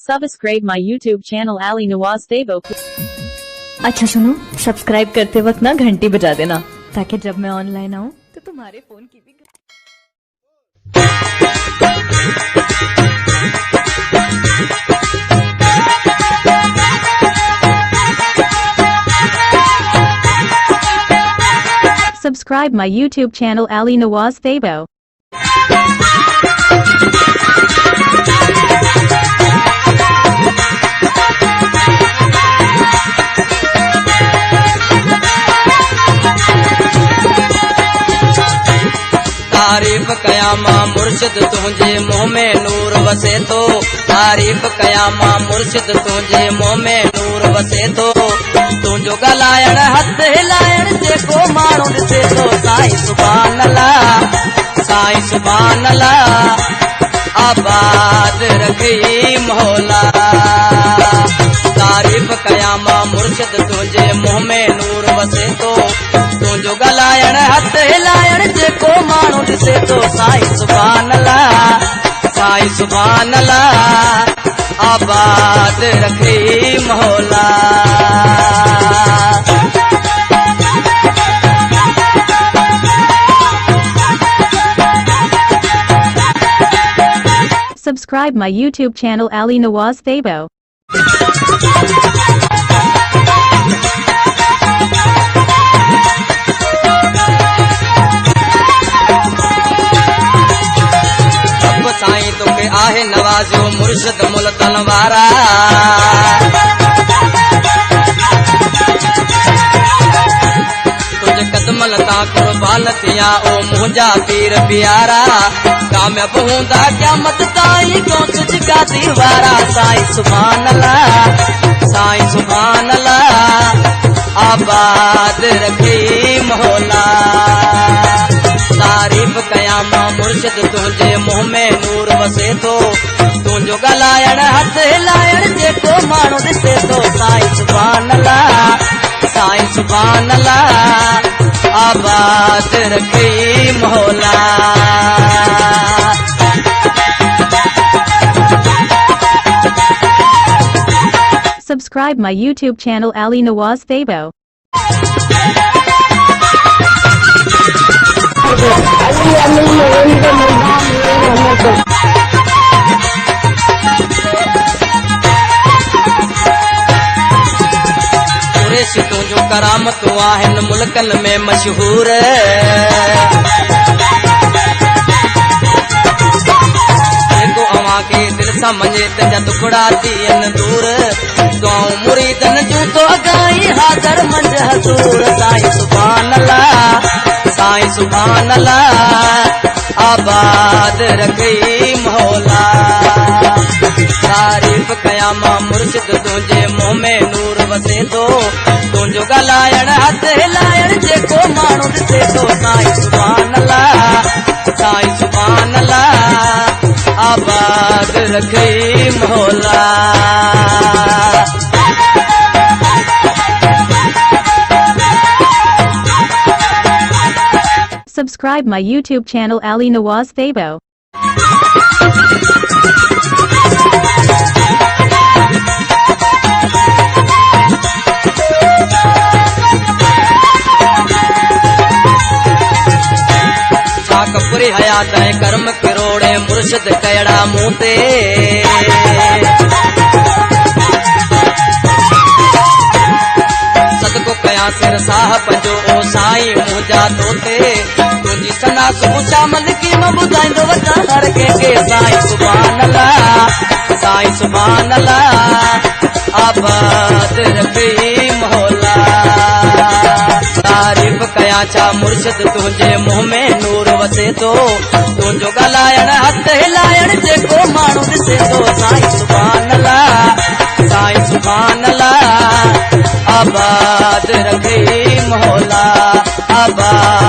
Subscribe my YouTube channel Ali Nawaz Devo. अच्छा सुनो, subscribe करते वक्त ना घंटी बजा देना ताकि जब मैं ऑनलाइन आऊँ तो तुम्हारे फोन की भी Subscribe my YouTube channel Ali Nawaz Devo. तारीफ कयामा मुर्शिद तुझे मुँह में नूर वसे तो, तारीफ कयामा मुर्शिद तुझे मुँह में नूर वसे तो, तुझो गलायण हथ हिलायण जेको माण्हू ॾिसे तो, साईं सुभान अल्लाह, साईं सुभान अल्लाह, आबाद रखी मौला। तारीफ कयामा मुर्शिद तुझे मुँह में नूर वसे तो, तुझो गलायण हथ हिलायण जेको माण्हू ॾिसे तो, साईं सुभान अल्लाह, साईं सुभान अल्लाह, आबाद रखी मौला। Subscribe my YouTube channel Ali Nawaz Devo. साईं तोखे आहे नवाज़ियो मुर्शिद मुल्तन वारा, तुझे कदमल तां कुर्बान थिया ओ मुंहिंजा पीर प्यारा, कामयाब हूंदा क़यामत ताईं गौस जिगा दीवारा। साईं सुभान अल्लाह, साईं सुभान अल्लाह, आबाद रखी मौला। तारीफ कयामा मुर्शिद तुझे मुँह में नूर वसे तो, तुझो गलायण हथ हिलायण जेको माण्हू ॾिसे तो, साईं सुभान अल्लाह, साईं सुभान अल्लाह, आबाद रखी मौला। Subscribe my YouTube channel Ali Nawaz Devo. Quraysh तुझो करामतूं आहिनि मुल्कनि में मशहूर, जेको अवां खे दिलि सां मञे तुंहिंजा टुकड़ा थियनि दूर, दुआऊं मुरीदनि जूं तो अगाई हाज़र मंझ हज़ूर। साईं सुभान अल्लाह, साईं सुभान अल्लाह, आबाद रखी मौला। तारीफ कयामा मुर्शिद तुझे मुँह में नूर वसे तो, तुझो गलायण हथ हिलायण जेको माण्हू ॾिसे तो, साईं सुभान अल्लाह, साईं सुभान अल्लाह, आबाद रखी मौला। Subscribe my YouTube channel Ali Nawaz Devo. पूरी हयात ऐं कर्म करोड़े मुर्शिद कहिड़ा मूं ते, सदको कयां सिर साहब जो ओ साईं मुंहिंजा तोते, तुंहिंजी सना सुबुह शाम लिखी मां ॿुधाईंदो वञा हर कंहिंखे। साईं सुभान अल्लाह, साईं सुभान अल्लाह, आबाद रखी मौला। तारीफ कयां छा मुर्शिद तुझे मुँह में नूर वसे तो, तुझो गलायण हथ हिलायण जेको माण्हू ॾिसे तो, साईं सुभान अल्लाह, साईं सुभान अल्लाह, आबाद रखी मौला, आबाद